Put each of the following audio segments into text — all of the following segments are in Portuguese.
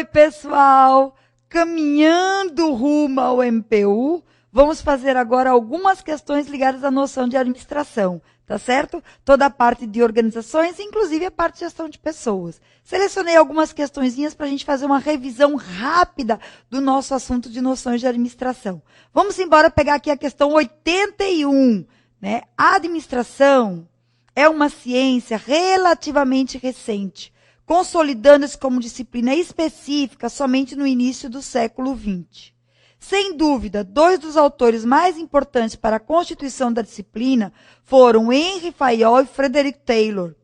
pessoal! Caminhando rumo ao MPU, vamos fazer agora algumas questões ligadas à noção de administração, tá certo? Toda a parte de organizações, inclusive a parte de gestão de pessoas. Selecionei algumas questõezinhas para a gente fazer uma revisão rápida do nosso assunto de noções de administração. Vamos embora pegar aqui a questão 81, né? A administração é uma ciência relativamente recente, consolidando-se como disciplina específica somente no início do século XX. Sem dúvida, dois dos autores mais importantes para a constituição da disciplina foram Henry Fayol e Frederick Taylor.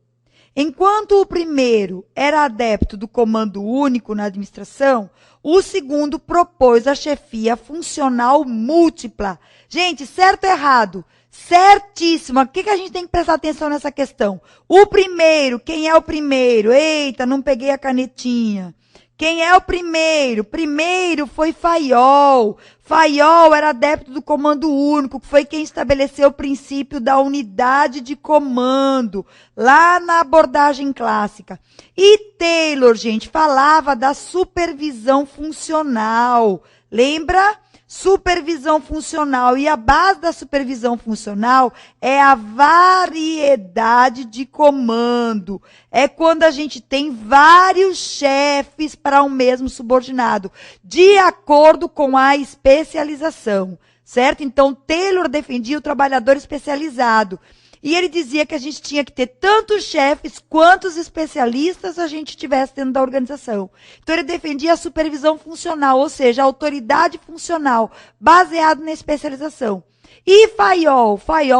Enquanto o primeiro era adepto do comando único na administração, o segundo propôs a chefia funcional múltipla. Gente, certo ou errado? Certíssimo. O que a gente tem que prestar atenção nessa questão? O primeiro, quem é o primeiro? Eita, não peguei a canetinha. Quem é o primeiro? Primeiro foi Fayol. Fayol era adepto do comando único, que foi quem estabeleceu o princípio da unidade de comando, lá na abordagem clássica. E Taylor, gente, falava da supervisão funcional. Lembra? Supervisão funcional. E a base da supervisão funcional é a variedade de comando. É quando a gente tem vários chefes para um mesmo subordinado, de acordo com a especialização, certo? Então, Taylor defendia o trabalhador especializado. E ele dizia que a gente tinha que ter tantos chefes quantos especialistas a gente tivesse dentro da organização. Então, ele defendia a supervisão funcional, ou seja, a autoridade funcional, baseado na especialização. E Fayol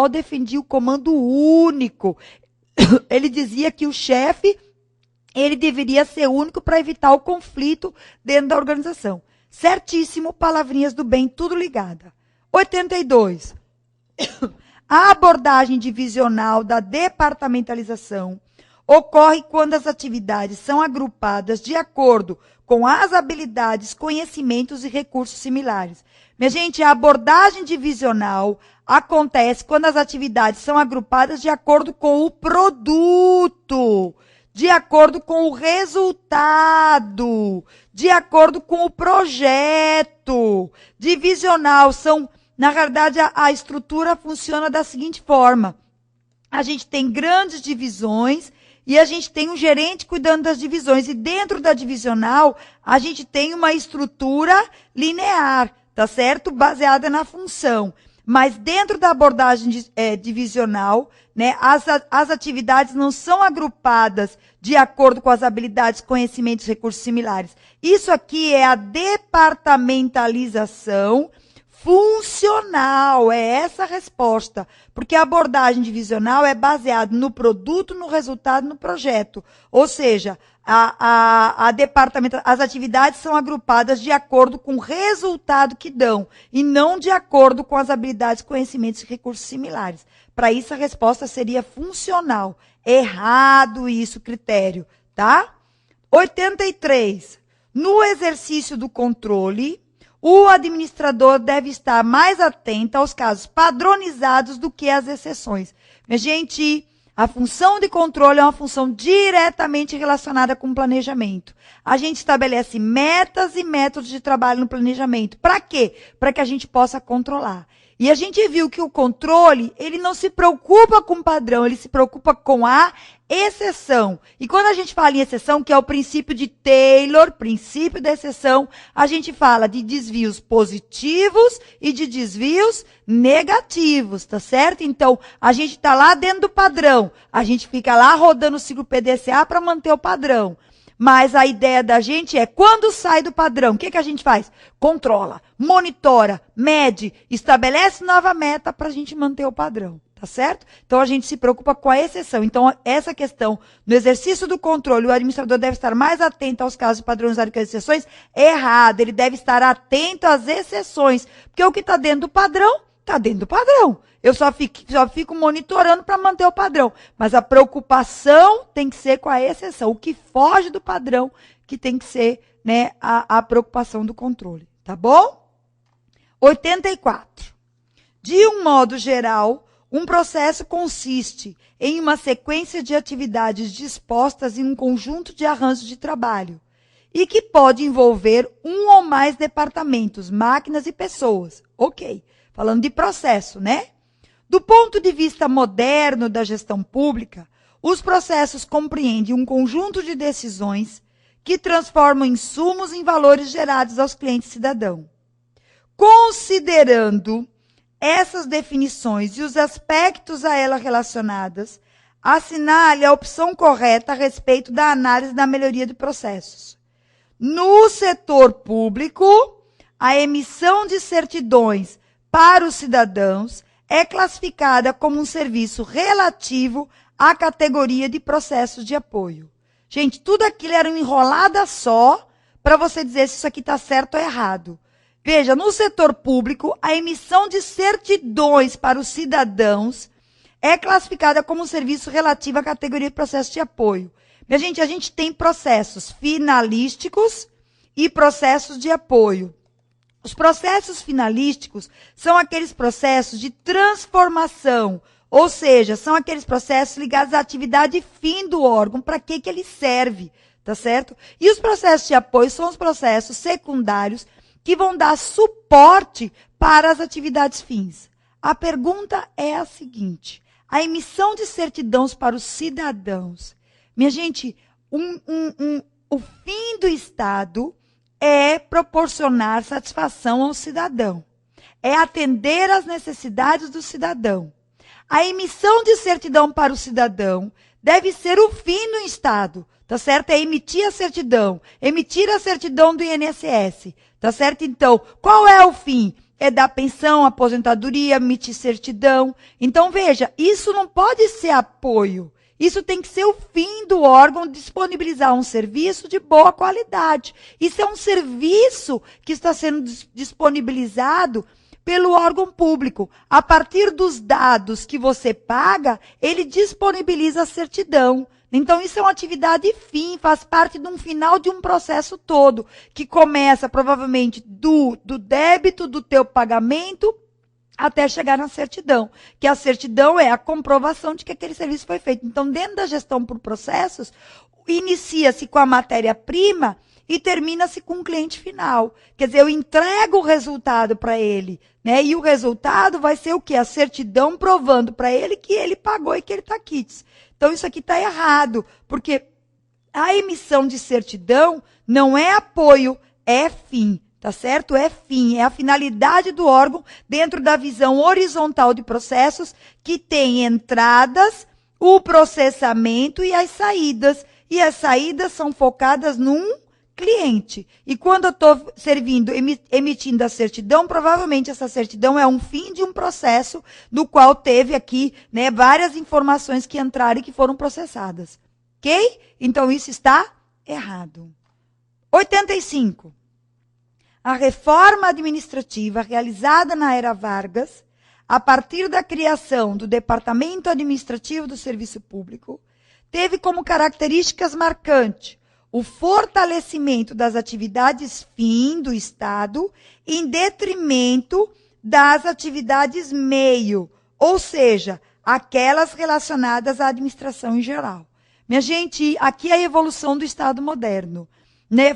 defendia o comando único. Ele dizia que o chefe, ele deveria ser único para evitar o conflito dentro da organização. Certíssimo, palavrinhas do bem, tudo ligada. 82. A abordagem divisional da departamentalização ocorre quando as atividades são agrupadas de acordo com as habilidades, conhecimentos e recursos similares. Minha gente, a abordagem divisional acontece quando as atividades são agrupadas de acordo com o produto, de acordo com o resultado, de acordo com o projeto. Divisional são... Na verdade, a estrutura funciona da seguinte forma. A gente tem grandes divisões e a gente tem um gerente cuidando das divisões. E dentro da divisional, a gente tem uma estrutura linear, tá certo? Baseada na função. Mas dentro da abordagem divisional, né, as atividades não são agrupadas de acordo com as habilidades, conhecimentos e recursos similares. Isso aqui é a departamentalização funcional, é essa a resposta, porque a abordagem divisional é baseada no produto, no resultado, no projeto. Ou seja, as atividades são agrupadas de acordo com o resultado que dão, e não de acordo com as habilidades, conhecimentos e recursos similares. Para isso, a resposta seria funcional. Errado isso, critério, tá? 83. No exercício do controle, o administrador deve estar mais atento aos casos padronizados do que às exceções. Minha gente, a função de controle é uma função diretamente relacionada com o planejamento. A gente estabelece metas e métodos de trabalho no planejamento. Para quê? Para que a gente possa controlar. E a gente viu que o controle, ele não se preocupa com o padrão, ele se preocupa com a exceção. E quando a gente fala em exceção, que é o princípio de Taylor, princípio da exceção, a gente fala de desvios positivos e de desvios negativos, tá certo? Então, a gente está lá dentro do padrão, a gente fica lá rodando o ciclo PDCA para manter o padrão. Mas a ideia da gente é, quando sai do padrão, o que a gente faz? Controla, monitora, mede, estabelece nova meta para a gente manter o padrão, tá certo? Então, a gente se preocupa com a exceção. Então, essa questão, no exercício do controle, o administrador deve estar mais atento aos casos padronizados que as exceções, é errado. Ele deve estar atento às exceções, porque o que está dentro do padrão, está dentro do padrão. Eu só fico monitorando para manter o padrão. Mas a preocupação tem que ser com a exceção. O que foge do padrão que tem que ser, né, a preocupação do controle. Tá bom? 84. De um modo geral, um processo consiste em uma sequência de atividades dispostas em um conjunto de arranjos de trabalho. e que pode envolver um ou mais departamentos, máquinas e pessoas. Ok, falando de processo, né? Do ponto de vista moderno da gestão pública, os processos compreendem um conjunto de decisões que transformam insumos em valores gerados aos clientes cidadãos. Considerando essas definições e os aspectos a elas relacionadas, assinale a opção correta a respeito da análise da melhoria de processos. No setor público, a emissão de certidões para os cidadãos é classificada como um serviço relativo à categoria de processos de apoio. Gente, tudo aquilo era uma enrolada só para você dizer se isso aqui está certo ou errado. Veja, no setor público, a emissão de certidões para os cidadãos é classificada como um serviço relativo à categoria de processos de apoio. Minha gente, a gente tem processos finalísticos e processos de apoio. Os processos finalísticos são aqueles processos de transformação, ou seja, são aqueles processos ligados à atividade fim do órgão, para que ele serve, tá certo? E os processos de apoio são os processos secundários que vão dar suporte para as atividades fins. A pergunta é a seguinte: a emissão de certidões para os cidadãos. Minha gente, o fim do Estado é proporcionar satisfação ao cidadão. É atender às necessidades do cidadão. A emissão de certidão para o cidadão deve ser o fim do Estado, tá certo? É emitir a certidão do INSS, tá certo? Então, qual é o fim? É dar pensão, aposentadoria, emitir certidão. Então, veja, isso não pode ser apoio. Isso tem que ser o fim do órgão disponibilizar um serviço de boa qualidade. Isso é um serviço que está sendo disponibilizado pelo órgão público. A partir dos dados que você paga, ele disponibiliza a certidão. Então, isso é uma atividade fim, faz parte de um final de um processo todo, que começa provavelmente do débito do teu pagamento até chegar na certidão, que a certidão é a comprovação de que aquele serviço foi feito. Então, dentro da gestão por processos, inicia-se com a matéria-prima e termina-se com o cliente final. Quer dizer, eu entrego o resultado para ele, né? E o resultado vai ser o quê? A certidão provando para ele que ele pagou e que ele está quites. Então, isso aqui está errado, porque a emissão de certidão não é apoio, é fim. Tá certo? É fim, é a finalidade do órgão dentro da visão horizontal de processos que tem entradas, o processamento e as saídas. E as saídas são focadas num cliente. E quando eu estou emitindo a certidão, provavelmente essa certidão é um fim de um processo do qual teve aqui, né, várias informações que entraram e que foram processadas. Ok? Então, isso está errado. 85. A reforma administrativa realizada na era Vargas, a partir da criação do Departamento Administrativo do Serviço Público, teve como características marcantes o fortalecimento das atividades fim do Estado em detrimento das atividades meio, ou seja, aquelas relacionadas à administração em geral. Minha gente, aqui é a evolução do Estado moderno.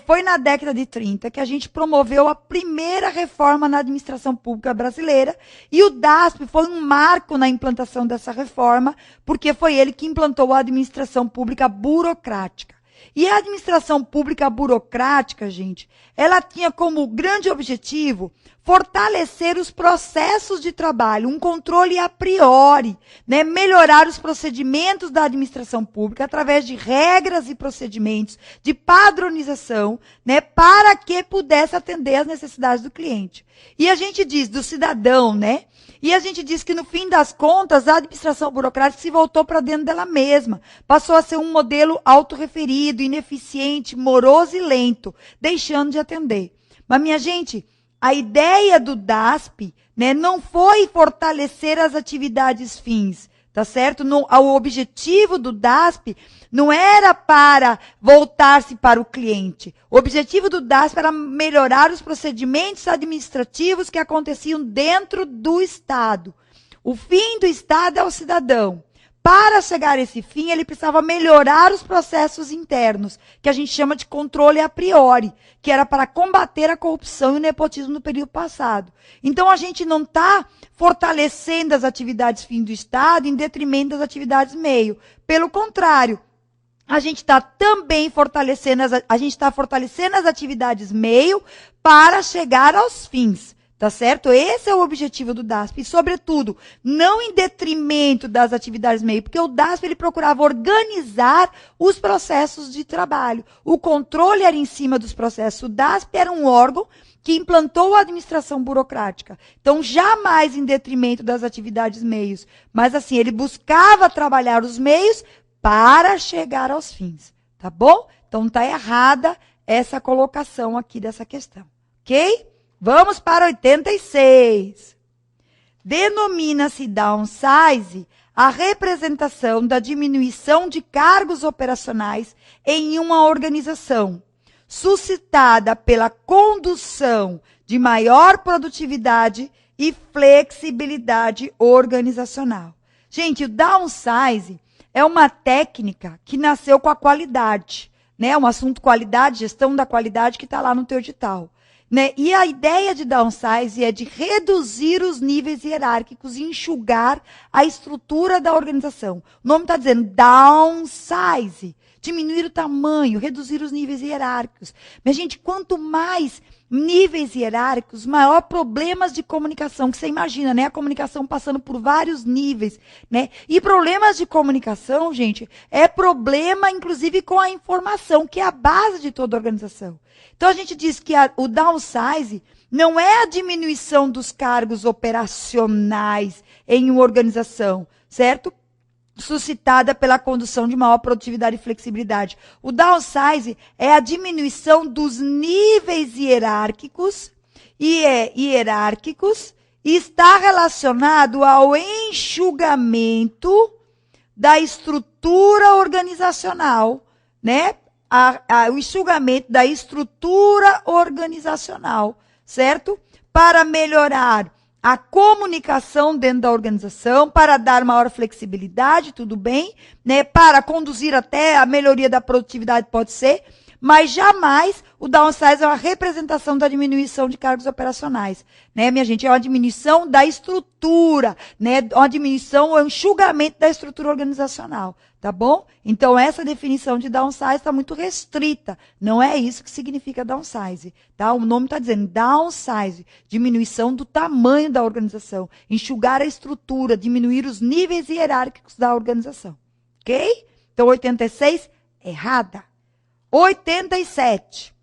Foi na década de 30 que a gente promoveu a primeira reforma na administração pública brasileira e o DASP foi um marco na implantação dessa reforma, porque foi ele que implantou a administração pública burocrática. E a administração pública burocrática, gente, ela tinha como grande objetivo fortalecer os processos de trabalho, um controle a priori, né? Melhorar os procedimentos da administração pública através de regras e procedimentos de padronização, né? Para que pudesse atender às necessidades do cliente. E a gente diz do cidadão, né? E a gente diz que, no fim das contas, a administração burocrática se voltou para dentro dela mesma. Passou a ser um modelo autorreferido, ineficiente, moroso e lento, deixando de atender. Mas, minha gente, a ideia do DASP, né, não foi fortalecer as atividades fins, tá certo? O objetivo do DASP não era para voltar-se para o cliente. O objetivo do DASP era melhorar os procedimentos administrativos que aconteciam dentro do Estado. O fim do Estado é o cidadão. para chegar a esse fim, ele precisava melhorar os processos internos, que a gente chama de controle a priori, que era para combater a corrupção e o nepotismo no período passado. Então, a gente não está fortalecendo as atividades fim do Estado em detrimento das atividades meio. Pelo contrário, a gente está também fortalecendo as atividades meio para chegar aos fins. Tá certo? Esse é o objetivo do DASP. E, sobretudo, não em detrimento das atividades meio, porque o DASP ele procurava organizar os processos de trabalho. O controle era em cima dos processos. O DASP era um órgão que implantou a administração burocrática. Então, jamais em detrimento das atividades meios. Mas, assim, ele buscava trabalhar os meios para chegar aos fins. Tá bom? Então, está errada essa colocação aqui dessa questão. Ok? Vamos para 86. Denomina-se downsize a representação da diminuição de cargos operacionais em uma organização, suscitada pela condução de maior produtividade e flexibilidade organizacional. Gente, o downsize é uma técnica que nasceu com a qualidade, né? Um assunto qualidade, gestão da qualidade que está lá no teu edital. Né? E a ideia de downsize é de reduzir os níveis hierárquicos e enxugar a estrutura da organização. O nome está dizendo downsize, diminuir o tamanho, reduzir os níveis hierárquicos. Mas, gente, quanto mais níveis hierárquicos, maior problemas de comunicação, que você imagina, né? A comunicação passando por vários níveis, né? E problemas de comunicação, gente, é problema, inclusive, com a informação, que é a base de toda a organização. Então, a gente diz que o downsize não é a diminuição dos cargos operacionais em uma organização, certo? Suscitada pela condução de maior produtividade e flexibilidade. O downsize é a diminuição dos níveis hierárquicos e está relacionado ao enxugamento da estrutura organizacional, né? O enxugamento da estrutura organizacional, certo? Para melhorar a comunicação dentro da organização, para dar maior flexibilidade, tudo bem, né? Para conduzir até a melhoria da produtividade, pode ser, mas jamais o downsize é uma representação da diminuição de cargos operacionais, né, minha gente? É uma diminuição da estrutura, né? Uma diminuição, um enxugamento da estrutura organizacional, tá bom? Então, essa definição de downsize está muito restrita. Não é isso que significa downsize, tá? O nome está dizendo downsize, diminuição do tamanho da organização, enxugar a estrutura, diminuir os níveis hierárquicos da organização, ok? Então, 86, errada. 87.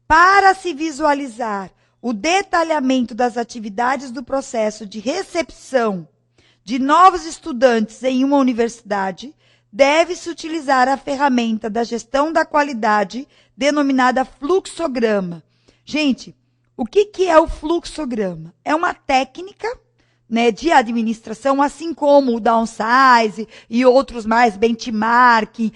Para se visualizar o detalhamento das atividades do processo de recepção de novos estudantes em uma universidade, deve-se utilizar a ferramenta da gestão da qualidade denominada fluxograma. Gente, o que é o fluxograma? É uma técnica, né, de administração, assim como o downsize e outros mais, benchmarking,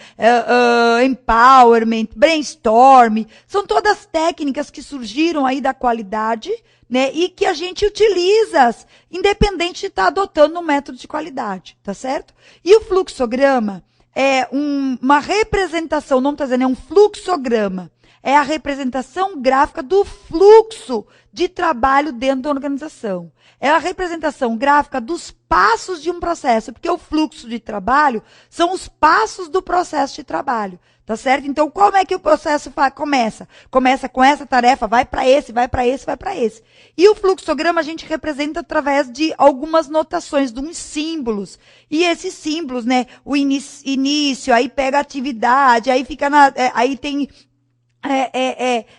empowerment, brainstorm, são todas técnicas que surgiram aí da qualidade, né, e que a gente utiliza, independente de estar adotando um método de qualidade, tá certo? E o fluxograma é uma representação, não está dizendo, é um fluxograma. É a representação gráfica do fluxo de trabalho dentro da organização. É a representação gráfica dos passos de um processo, porque o fluxo de trabalho são os passos do processo de trabalho, tá certo? Então, como é que o processo começa? Começa com essa tarefa, vai para esse, vai para esse, vai para esse. E o fluxograma a gente representa através de algumas notações, de uns símbolos. E esses símbolos, né, o início, aí pega a atividade, aí fica aí tem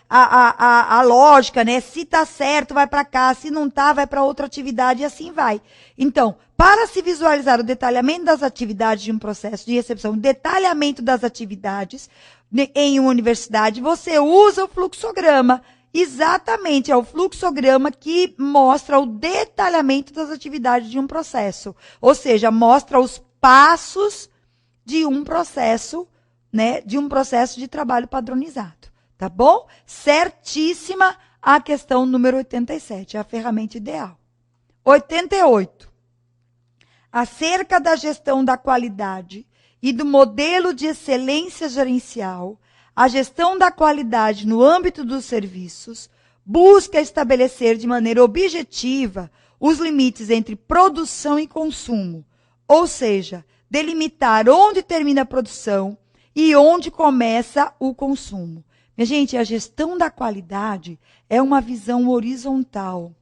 a lógica, né? Se tá certo, vai para cá, se não tá, vai para outra atividade e assim vai. Então, para se visualizar o detalhamento das atividades de um processo de recepção, o detalhamento das atividades em uma universidade, você usa o fluxograma. Exatamente, é o fluxograma que mostra o detalhamento das atividades de um processo. Ou seja, mostra os passos de um processo, né? De um processo de trabalho padronizado. Tá bom? Certíssima a questão número 87, é a ferramenta ideal. 88. acerca da gestão da qualidade e do modelo de excelência gerencial, a gestão da qualidade no âmbito dos serviços busca estabelecer de maneira objetiva os limites entre produção e consumo, ou seja, delimitar onde termina a produção e onde começa o consumo. Minha gente, a gestão da qualidade é uma visão horizontal.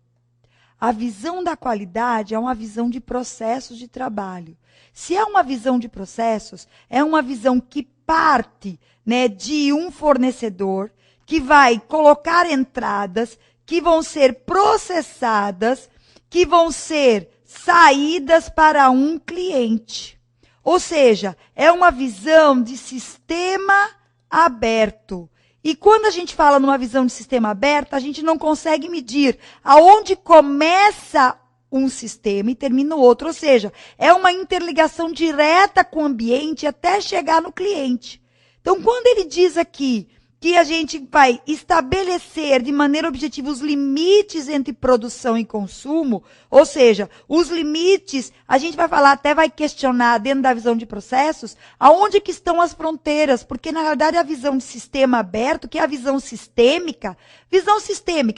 A visão da qualidade é uma visão de processos de trabalho. Se é uma visão de processos, é uma visão que parte, né, de um fornecedor, que vai colocar entradas, que vão ser processadas, que vão ser saídas para um cliente. Ou seja, é uma visão de sistema aberto. E quando a gente fala numa visão de sistema aberto, a gente não consegue medir aonde começa um sistema e termina o outro. Ou seja, é uma interligação direta com o ambiente até chegar no cliente. Então, quando ele diz aqui que a gente vai estabelecer de maneira objetiva os limites entre produção e consumo, ou seja, os limites, a gente vai falar, até vai questionar dentro da visão de processos, aonde que estão as fronteiras, porque na realidade a visão de sistema aberto, que é a visão sistêmica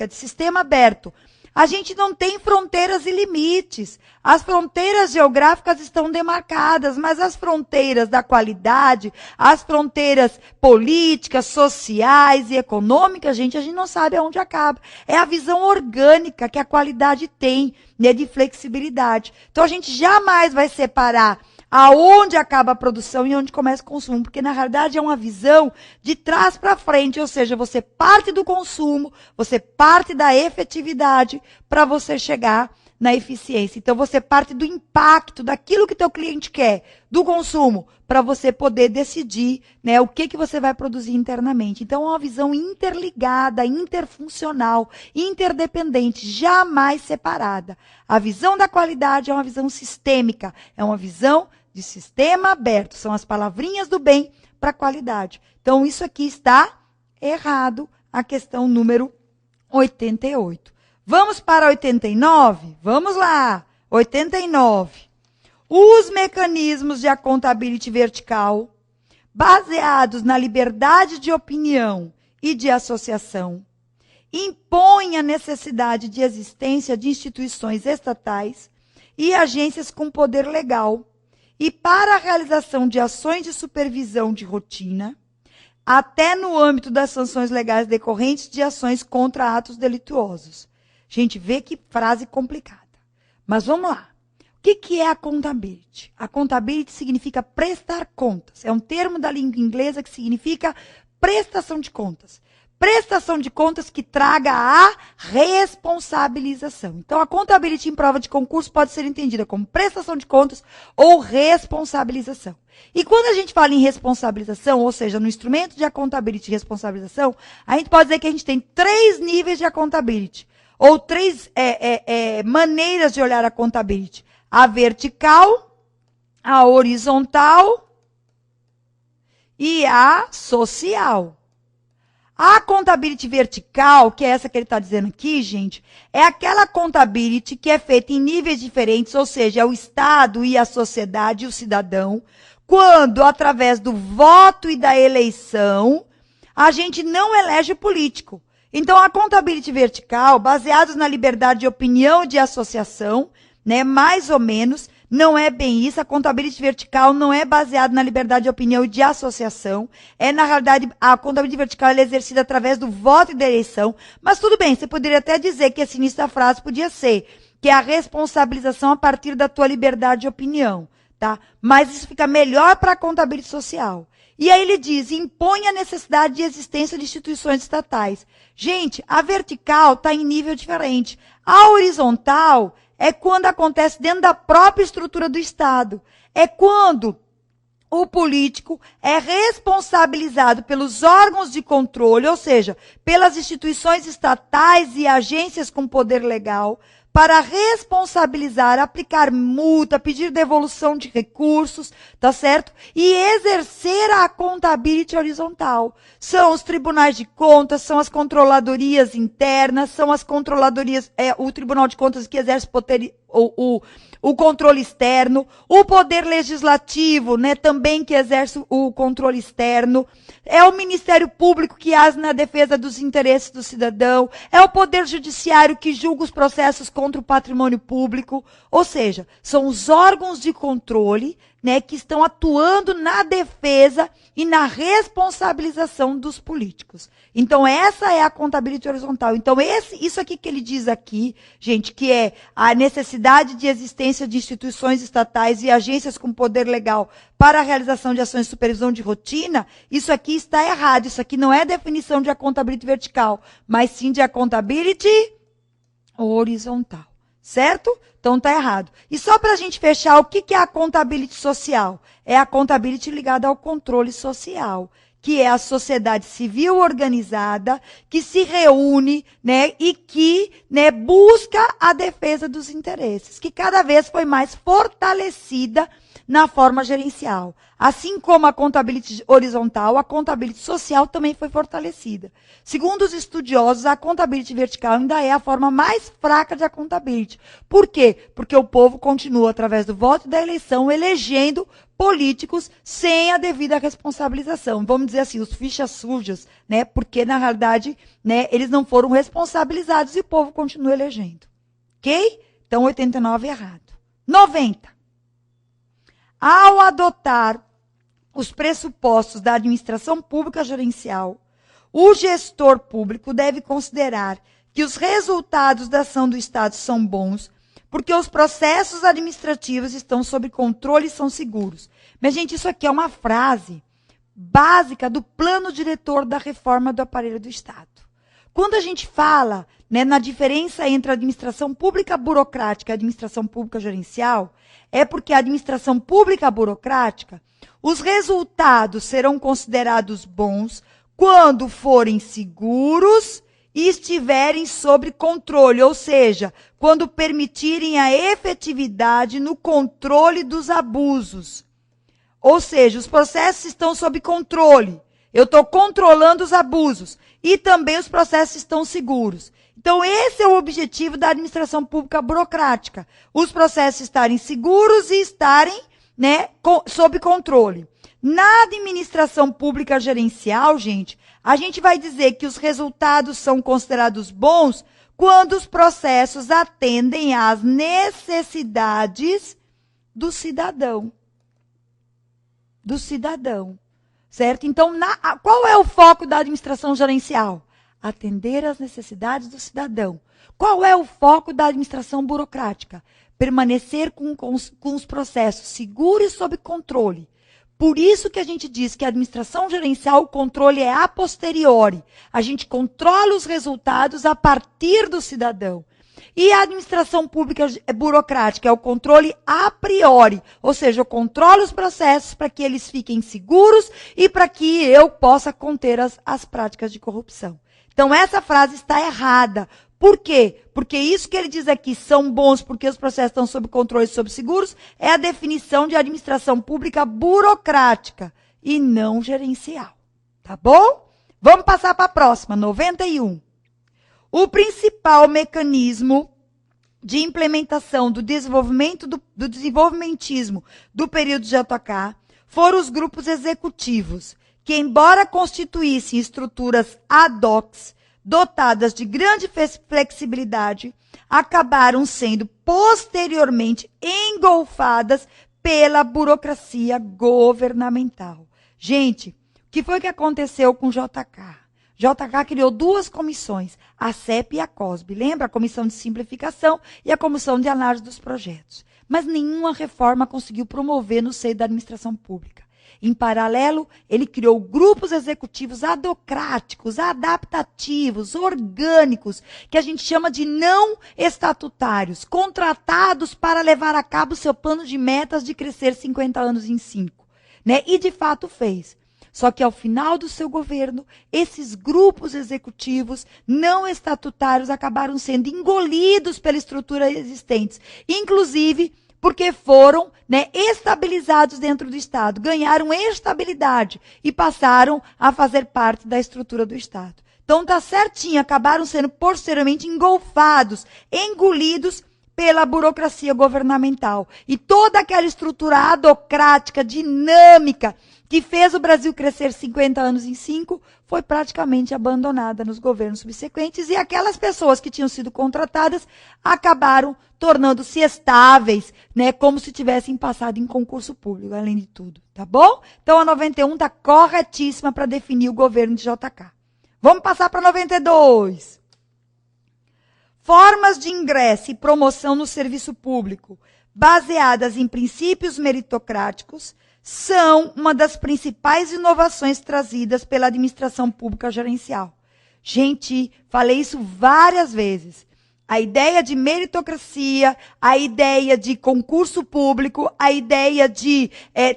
de sistema aberto, a gente não tem fronteiras e limites. As fronteiras geográficas estão demarcadas, mas as fronteiras da qualidade, as fronteiras políticas, sociais e econômicas, a gente não sabe aonde acaba. É a visão orgânica que a qualidade tem, né, de flexibilidade. Então, a gente jamais vai separar aonde acaba a produção e onde começa o consumo, porque na realidade é uma visão de trás para frente, ou seja, você parte do consumo, você parte da efetividade para você chegar na eficiência. Então você parte do impacto, daquilo que teu cliente quer, do consumo, para você poder decidir, né, o que você vai produzir internamente. Então é uma visão interligada, interfuncional, interdependente, jamais separada. A visão da qualidade é uma visão sistêmica, é uma visão de sistema aberto, são as palavrinhas do bem para a qualidade. Então, isso aqui está errado, a questão número 88. Vamos para 89? Vamos lá, 89. Os mecanismos de accountability vertical, baseados na liberdade de opinião e de associação, impõem a necessidade de existência de instituições estatais e agências com poder legal, e para a realização de ações de supervisão de rotina, até no âmbito das sanções legais decorrentes de ações contra atos delituosos. Gente, vê que frase complicada. Mas vamos lá. O que é accountability? Accountability significa prestar contas. É um termo da língua inglesa que significa prestação de contas. Prestação de contas que traga a responsabilização. Então, a accountability em prova de concurso pode ser entendida como prestação de contas ou responsabilização. E quando a gente fala em responsabilização, ou seja, no instrumento de accountability e responsabilização, a gente pode dizer que a gente tem 3 níveis de accountability, ou 3 maneiras de olhar a accountability. A vertical, a horizontal e a social. A accountability vertical, que é essa que ele está dizendo aqui, gente, é aquela accountability que é feita em níveis diferentes, ou seja, é o Estado e a sociedade e o cidadão, quando, através do voto e da eleição, a gente não elege o político. Então, a accountability vertical, baseados na liberdade de opinião e de associação, né, mais ou menos, não é bem isso. A accountability vertical não é baseada na liberdade de opinião e de associação. É, na realidade, a accountability vertical é exercida através do voto e da eleição. Mas tudo bem, você poderia até dizer que esse início da frase podia ser que é a responsabilização a partir da tua liberdade de opinião, tá? Mas isso fica melhor para a accountability social. E aí ele diz, impõe a necessidade de existência de instituições estatais. Gente, a vertical está em nível diferente. A horizontal é quando acontece dentro da própria estrutura do Estado. É quando o político é responsabilizado pelos órgãos de controle, ou seja, pelas instituições estatais e agências com poder legal, para responsabilizar, aplicar multa, pedir devolução de recursos, tá certo? E exercer a accountability horizontal. São os tribunais de contas, são as controladorias internas, são as controladorias, o Tribunal de Contas que exerce o controle externo, o poder legislativo, né, também que exerce o controle externo, é o Ministério Público que age na defesa dos interesses do cidadão, é o Poder Judiciário que julga os processos contra o patrimônio público, ou seja, são os órgãos de controle, né, que estão atuando na defesa e na responsabilização dos políticos. Então, essa é a contabilidade horizontal. Então, isso aqui que ele diz aqui, gente, que é a necessidade de existência de instituições estatais e agências com poder legal para a realização de ações de supervisão de rotina, isso aqui está errado. Isso aqui não é definição de accountability vertical, mas sim de accountability horizontal. Certo? Então está errado. E só para a gente fechar, o que é a accountability social? É a accountability ligada ao controle social, que é a sociedade civil organizada, que se reúne, né, e que, né, busca a defesa dos interesses, que cada vez foi mais fortalecida na forma gerencial. Assim como a contabilidade horizontal, a contabilidade social também foi fortalecida. Segundo os estudiosos, a contabilidade vertical ainda é a forma mais fraca de accountability. Por quê? Porque o povo continua, através do voto e da eleição, elegendo políticos sem a devida responsabilização. Vamos dizer assim, os fichas sujas, né? Porque, na realidade, né, eles não foram responsabilizados e o povo continua elegendo. Ok? Então, 89 é errado. 90. Ao adotar os pressupostos da administração pública gerencial, o gestor público deve considerar que os resultados da ação do Estado são bons, porque os processos administrativos estão sob controle e são seguros. Mas, gente, isso aqui é uma frase básica do plano diretor da reforma do aparelho do Estado. Quando a gente fala, né, na diferença entre a administração pública burocrática e a administração pública gerencial, é porque a administração pública burocrática, os resultados serão considerados bons quando forem seguros e estiverem sob controle, ou seja, quando permitirem a efetividade no controle dos abusos. Ou seja, os processos estão sob controle. Eu estou controlando os abusos. E também os processos estão seguros. Então, esse é o objetivo da administração pública burocrática. Os processos estarem seguros e estarem, né, sob controle. Na administração pública gerencial, gente, a gente vai dizer que os resultados são considerados bons quando os processos atendem às necessidades do cidadão. Do cidadão. Certo? Então, qual é o foco da administração gerencial? Atender às necessidades do cidadão. Qual é o foco da administração burocrática? Permanecer com os processos seguros e sob controle. Por isso que a gente diz que a administração gerencial, o controle é a posteriori. A gente controla os resultados a partir do cidadão. E a administração pública burocrática é o controle a priori, ou seja, eu controlo os processos para que eles fiquem seguros e para que eu possa conter as práticas de corrupção. Então, essa frase está errada. Por quê? Porque isso que ele diz aqui, são bons porque os processos estão sob controle e sob seguros, é a definição de administração pública burocrática e não gerencial. Tá bom? Vamos passar para a próxima, 91. O principal mecanismo de implementação do desenvolvimento do desenvolvimentismo do período JK foram os grupos executivos, que, embora constituíssem estruturas ad hoc, dotadas de grande flexibilidade, acabaram sendo posteriormente engolfadas pela burocracia governamental. Gente, o que foi que aconteceu com o JK? JK criou duas comissões, a CEP e a COSB. Lembra? A Comissão de Simplificação e a Comissão de Análise dos Projetos. Mas nenhuma reforma conseguiu promover no seio da administração pública. Em paralelo, ele criou grupos executivos adocráticos, adaptativos, orgânicos, que a gente chama de não estatutários, contratados para levar a cabo seu plano de metas de crescer 50 anos em 5. Né? E, de fato, fez. Só que, ao final do seu governo, esses grupos executivos não estatutários acabaram sendo engolidos pela estrutura existente, inclusive porque foram, né, estabilizados dentro do Estado, ganharam estabilidade e passaram a fazer parte da estrutura do Estado. Então, tá certinho, acabaram sendo posteriormente engolfados, engolidos pela burocracia governamental. E toda aquela estrutura adocrática, dinâmica, que fez o Brasil crescer 50 anos em 5, foi praticamente abandonada nos governos subsequentes, e aquelas pessoas que tinham sido contratadas acabaram tornando-se estáveis, né, como se tivessem passado em concurso público, além de tudo, tá bom? Então a 91 está corretíssima para definir o governo de JK. Vamos passar para 92. Formas de ingresso e promoção no serviço público, baseadas em princípios meritocráticos, são uma das principais inovações trazidas pela administração pública gerencial. Gente, falei isso várias vezes. A ideia de meritocracia, a ideia de concurso público, a ideia de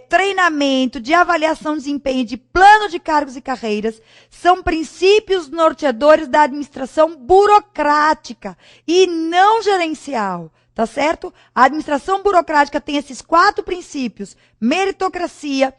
treinamento, de avaliação de desempenho, de plano de cargos e carreiras, são princípios norteadores da administração burocrática e não gerencial. Tá certo? A administração burocrática tem esses 4 princípios: meritocracia,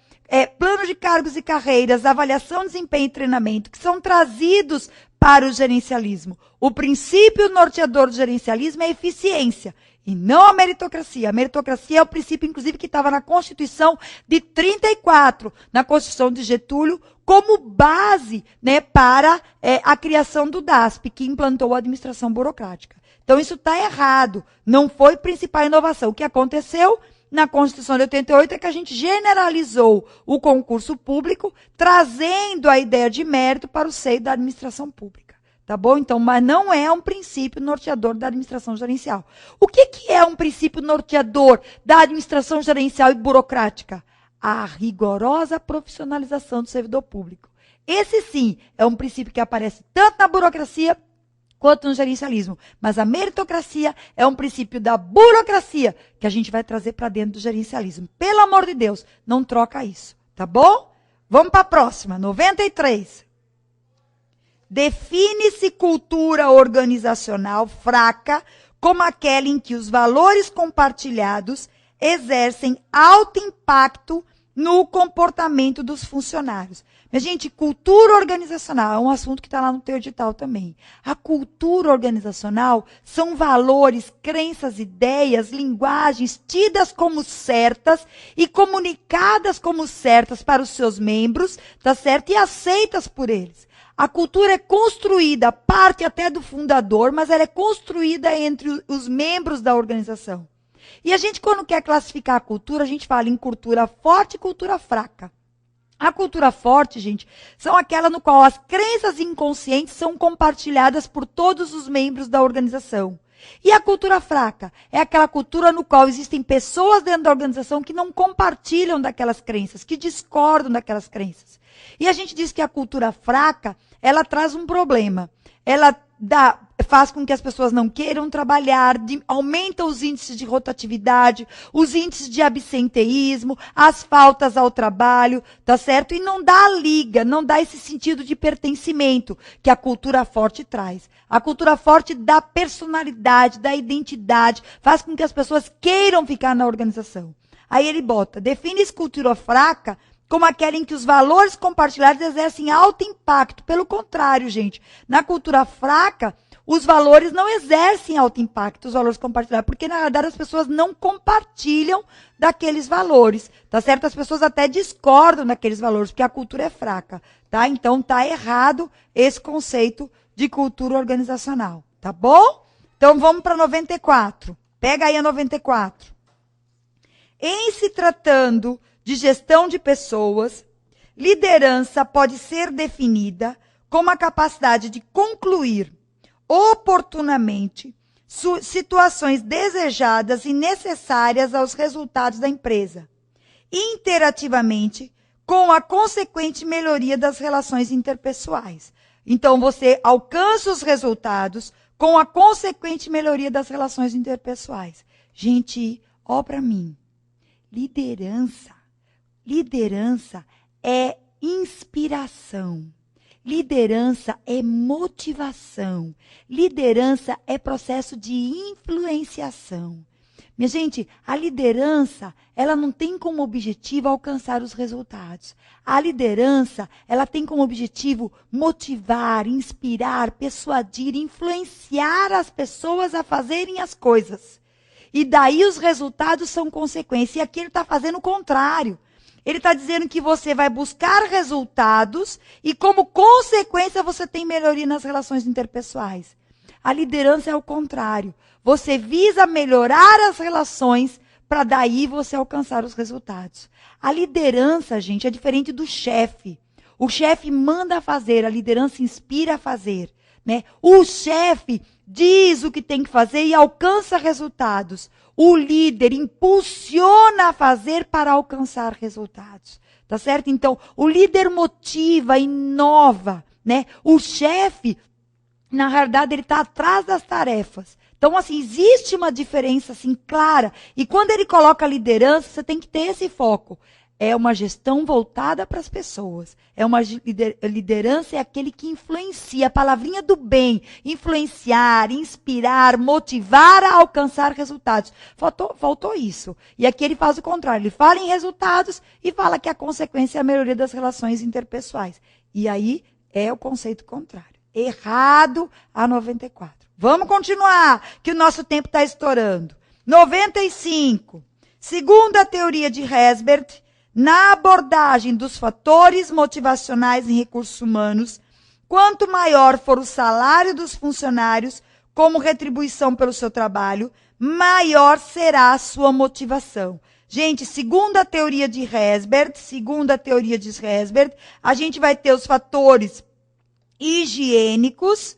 plano de cargos e carreiras, avaliação de desempenho e treinamento, que são trazidos para o gerencialismo. O princípio norteador do gerencialismo é a eficiência, e não a meritocracia. A meritocracia é o princípio, inclusive, que estava na Constituição de 34, na Constituição de Getúlio, como base, né, para a criação do DASP, que implantou a administração burocrática. Então, isso está errado. Não foi principal inovação. O que aconteceu na Constituição de 88 é que a gente generalizou o concurso público, trazendo a ideia de mérito para o seio da administração pública. Tá bom? Então, mas não é um princípio norteador da administração gerencial. O que é um princípio norteador da administração gerencial e burocrática? A rigorosa profissionalização do servidor público. Esse, sim, é um princípio que aparece tanto na burocracia quanto no gerencialismo. Mas a meritocracia é um princípio da burocracia que a gente vai trazer para dentro do gerencialismo. Pelo amor de Deus, não troca isso, tá bom? Vamos para a próxima, 93. Define-se cultura organizacional fraca como aquela em que os valores compartilhados exercem alto impacto no comportamento dos funcionários. Mas, gente, cultura organizacional é um assunto que está lá no teu edital também. A cultura organizacional são valores, crenças, ideias, linguagens tidas como certas e comunicadas como certas para os seus membros, tá certo? E aceitas por eles. A cultura é construída, parte até do fundador, mas ela é construída entre os membros da organização. E a gente, quando quer classificar a cultura, a gente fala em cultura forte e cultura fraca. A cultura forte, gente, são aquela no qual as crenças inconscientes são compartilhadas por todos os membros da organização. E a cultura fraca é aquela cultura no qual existem pessoas dentro da organização que não compartilham daquelas crenças, que discordam daquelas crenças. E a gente diz que a cultura fraca, ela traz um problema. Ela faz com que as pessoas não queiram trabalhar, aumenta os índices de rotatividade, os índices de absenteísmo, as faltas ao trabalho, tá certo? E não dá a liga, não dá esse sentido de pertencimento que a cultura forte traz. A cultura forte dá personalidade, dá identidade, faz com que as pessoas queiram ficar na organização. Aí ele bota, define-se cultura fraca como aquela em que os valores compartilhados exercem alto impacto. Pelo contrário, gente, na cultura fraca, os valores não exercem alto impacto, os valores compartilhados, porque, na verdade, as pessoas não compartilham daqueles valores, tá certo? As pessoas até discordam daqueles valores, porque a cultura é fraca, tá? Então, tá errado esse conceito de cultura organizacional, tá bom? Então, vamos para 94. Pega aí a 94. Em se tratando de gestão de pessoas, liderança pode ser definida como a capacidade de concluir oportunamente situações desejadas e necessárias aos resultados da empresa, interativamente com a consequente melhoria das relações interpessoais. Então, você alcança os resultados com a consequente melhoria das relações interpessoais. Gente, ó para mim, liderança é inspiração. Liderança é motivação. Liderança é processo de influenciação. Minha gente, a liderança, ela não tem como objetivo alcançar os resultados. A liderança, ela tem como objetivo motivar, inspirar, persuadir, influenciar as pessoas a fazerem as coisas. E daí os resultados são consequência. E aqui ele está fazendo o contrário. Ele está dizendo que você vai buscar resultados e, como consequência, você tem melhoria nas relações interpessoais. A liderança é o contrário. Você visa melhorar as relações para daí você alcançar os resultados. A liderança, gente, é diferente do chefe. O chefe manda fazer, a liderança inspira a fazer, né? O chefe diz o que tem que fazer e alcança resultados. O líder impulsiona a fazer para alcançar resultados. Tá certo? Então, o líder motiva, inova, né? O chefe, na realidade, ele está atrás das tarefas. Então, assim, existe uma diferença, assim, clara. E quando ele coloca a liderança, você tem que ter esse foco. É uma gestão voltada para as pessoas. É uma liderança, é aquele que influencia, a palavrinha do bem. Influenciar, inspirar, motivar a alcançar resultados. Faltou isso. E aqui ele faz o contrário. Ele fala em resultados e fala que a consequência é a melhoria das relações interpessoais. E aí é o conceito contrário. Errado a 94. Vamos continuar, que o nosso tempo está estourando. 95. Segundo a teoria de Herzberg, na abordagem dos fatores motivacionais em recursos humanos, quanto maior for o salário dos funcionários como retribuição pelo seu trabalho, maior será a sua motivação. Gente, segundo a teoria de Herzberg, a gente vai ter os fatores higiênicos,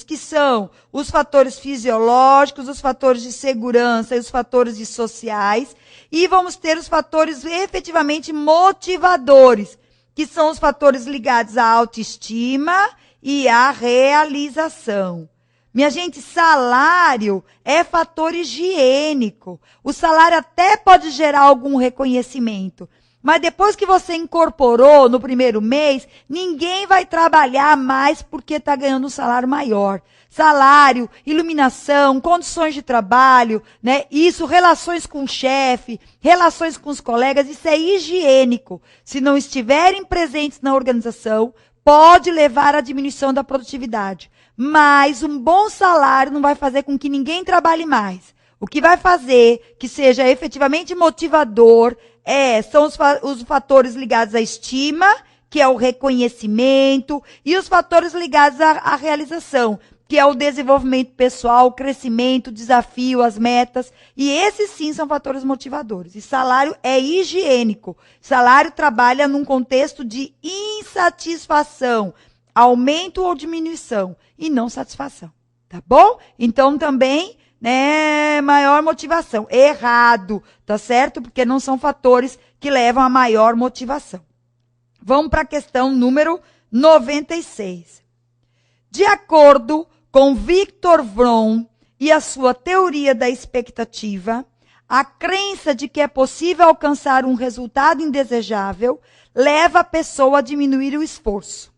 que são os fatores fisiológicos, os fatores de segurança e os fatores sociais. E vamos ter os fatores efetivamente motivadores, que são os fatores ligados à autoestima e à realização. Minha gente, salário é fator higiênico. O salário até pode gerar algum reconhecimento. Mas depois que você incorporou no primeiro mês, ninguém vai trabalhar mais porque está ganhando um salário maior. Salário, iluminação, condições de trabalho, né? Isso, relações com o chefe, relações com os colegas, isso é higiênico. Se não estiverem presentes na organização, pode levar à diminuição da produtividade. Mas um bom salário não vai fazer com que ninguém trabalhe mais. O que vai fazer que seja efetivamente motivador são os fatores ligados à estima, que é o reconhecimento, e os fatores ligados à realização, que é o desenvolvimento pessoal, o crescimento, o desafio, as metas. E esses sim são fatores motivadores. E salário é higiênico. Salário trabalha num contexto de insatisfação, aumento ou diminuição, e não satisfação. Tá bom? Então também, né, maior motivação. Errado, tá certo? Porque não são fatores que levam a maior motivação. Vamos para a questão número 96. De acordo com Victor Vroom e a sua teoria da expectativa, a crença de que é possível alcançar um resultado indesejável leva a pessoa a diminuir o esforço.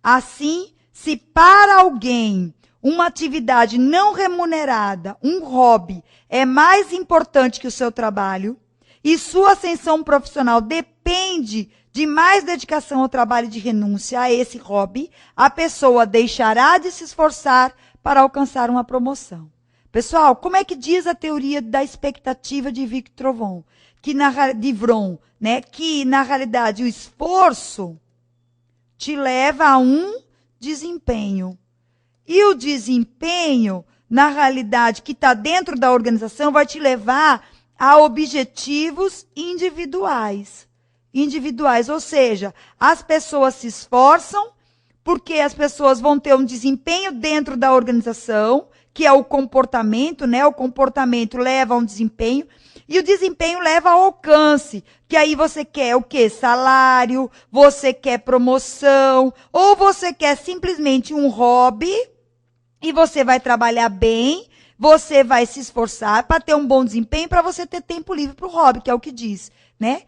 Assim, se para alguém uma atividade não remunerada, um hobby, é mais importante que o seu trabalho, e sua ascensão profissional depende de mais dedicação ao trabalho e de renúncia a esse hobby, a pessoa deixará de se esforçar para alcançar uma promoção. Pessoal, como é que diz a teoria da expectativa de Victor Vroom? Que na realidade o esforço te leva a um desempenho. E o desempenho, na realidade, que está dentro da organização, vai te levar a objetivos individuais. Ou seja, as pessoas se esforçam porque as pessoas vão ter um desempenho dentro da organização, que é o comportamento, né? O comportamento leva a um desempenho, e o desempenho leva ao alcance, que aí você quer o quê? Salário, você quer promoção, ou você quer simplesmente um hobby, e você vai trabalhar bem, você vai se esforçar para ter um bom desempenho, para você ter tempo livre para o hobby, que é o que diz, né?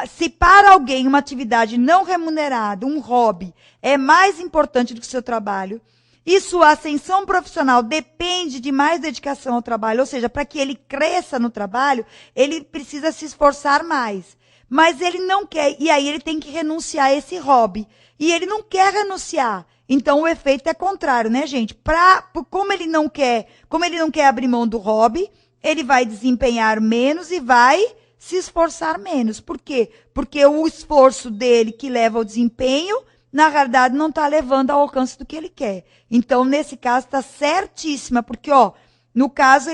Se para alguém uma atividade não remunerada, um hobby, é mais importante do que o seu trabalho, e sua ascensão profissional depende de mais dedicação ao trabalho, ou seja, para que ele cresça no trabalho, ele precisa se esforçar mais. mas ele não quer, e aí ele tem que renunciar a esse hobby. E ele não quer renunciar. Então o efeito é contrário, né, gente? Como ele não quer abrir mão do hobby, ele vai desempenhar menos e vai se esforçar menos. Por quê? Porque o esforço dele que leva ao desempenho, na realidade, não está levando ao alcance do que ele quer. Então, nesse caso, está certíssima, porque, no caso,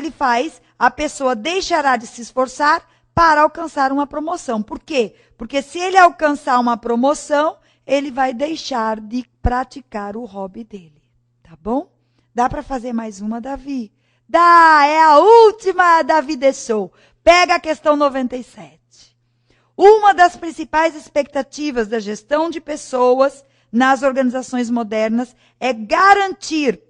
a pessoa deixará de se esforçar para alcançar uma promoção. Por quê? Porque se ele alcançar uma promoção, ele vai deixar de praticar o hobby dele. Tá bom? Dá para fazer mais uma, Davi? Dá! É a última, Davi deixou. Pega a questão 97. Uma das principais expectativas da gestão de pessoas nas organizações modernas é garantir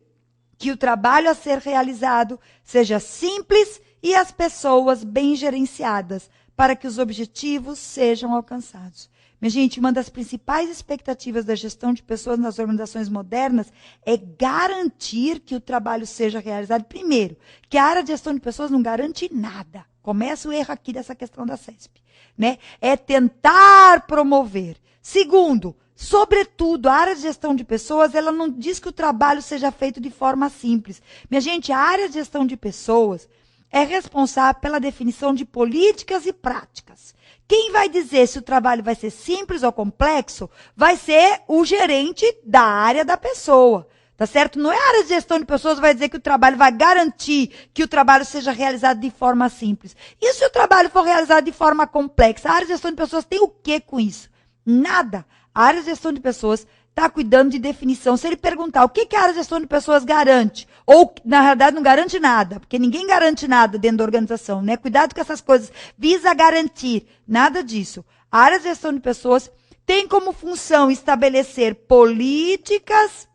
que o trabalho a ser realizado seja simples e as pessoas bem gerenciadas, para que os objetivos sejam alcançados. Minha gente, uma das principais expectativas da gestão de pessoas nas organizações modernas é garantir que o trabalho seja realizado. Primeiro, que a área de gestão de pessoas não garante nada. Começa o erro aqui dessa questão da CESP, né? É tentar promover. Segundo, sobretudo, a área de gestão de pessoas, ela não diz que o trabalho seja feito de forma simples. Minha gente, a área de gestão de pessoas é responsável pela definição de políticas e práticas. Quem vai dizer se o trabalho vai ser simples ou complexo vai ser o gerente da área da pessoa. Tá certo? Não é a área de gestão de pessoas que vai dizer que o trabalho vai garantir que o trabalho seja realizado de forma simples. E se o trabalho for realizado de forma complexa? A área de gestão de pessoas tem o que com isso? Nada. A área de gestão de pessoas está cuidando de definição. Se ele perguntar o que a área de gestão de pessoas garante, ou na realidade não garante nada, porque ninguém garante nada dentro da organização, né? Cuidado com essas coisas. Visa garantir. Nada disso. A área de gestão de pessoas tem como função estabelecer políticas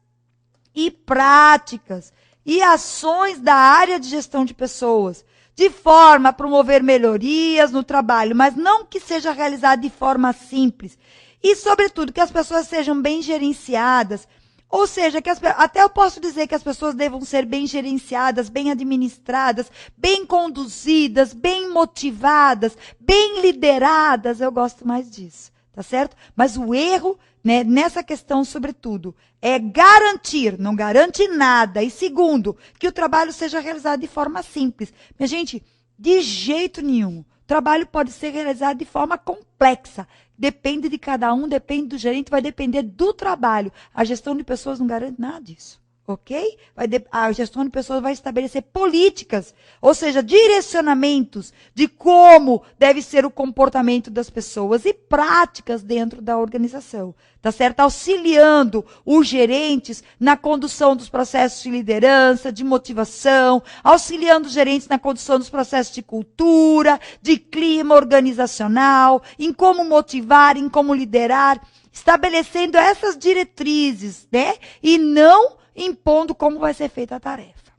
e práticas e ações da área de gestão de pessoas, de forma a promover melhorias no trabalho, mas não que seja realizado de forma simples. E, sobretudo, que as pessoas sejam bem gerenciadas. Ou seja, até eu posso dizer que as pessoas devam ser bem gerenciadas, bem administradas, bem conduzidas, bem motivadas, bem lideradas. Eu gosto mais disso, tá certo? Mas o erro, né, nessa questão, sobretudo, é garantir, não garante nada. E segundo, que o trabalho seja realizado de forma simples. Minha gente, de jeito nenhum. O trabalho pode ser realizado de forma complexa. Depende de cada um, depende do gerente, vai depender do trabalho. A gestão de pessoas não garante nada disso. Ok? A gestão de pessoas vai estabelecer políticas, ou seja, direcionamentos de como deve ser o comportamento das pessoas e práticas dentro da organização. Tá certo? Auxiliando os gerentes na condução dos processos de liderança, de motivação, auxiliando os gerentes na condução dos processos de cultura, de clima organizacional, em como motivar, em como liderar, estabelecendo essas diretrizes, né? E não impondo como vai ser feita a tarefa.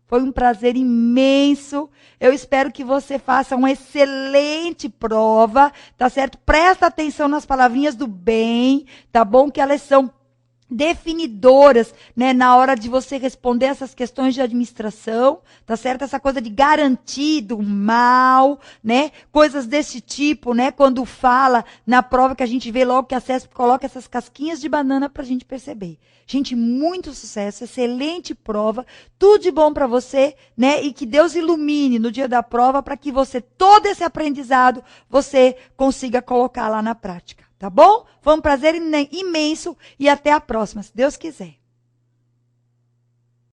Foi um prazer imenso. Eu espero que você faça uma excelente prova, tá certo? Presta atenção nas palavrinhas do bem, tá bom? Que elas são definidoras, né, na hora de você responder essas questões de administração, tá certo? Essa coisa de garantir do mal, né? Coisas desse tipo, né? Quando fala na prova que a gente vê logo que a CESP coloca essas casquinhas de banana pra gente perceber. Gente, muito sucesso, excelente prova, tudo de bom para você, né? E que Deus ilumine no dia da prova para que você, todo esse aprendizado, você consiga colocar lá na prática. Tá bom? Foi um prazer imenso e até a próxima, se Deus quiser.